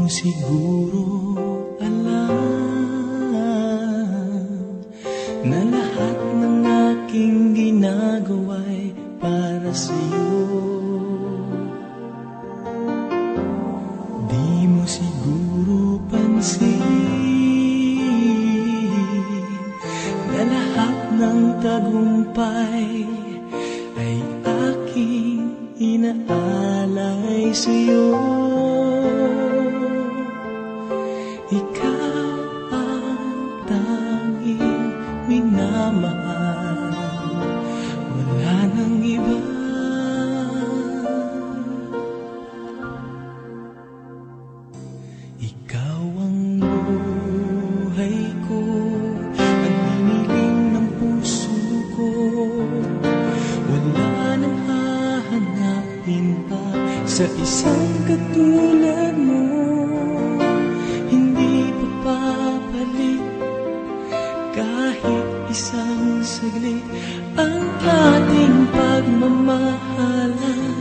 siguro alam na lahat ng aking ginagawa'y para sa'yo. Di mo siguro pansin na lahat ng tagumpay ay aking inaalay sa'yo. Ikaw ang tanging minamahal, wala nang iba. Ikaw ang buhay ko, ang hiniling ng puso ko. Wala nang hahanapin pa sa isang katulad mo. Hindi papapalit kahit isang saglit ang ating pagmamahalan.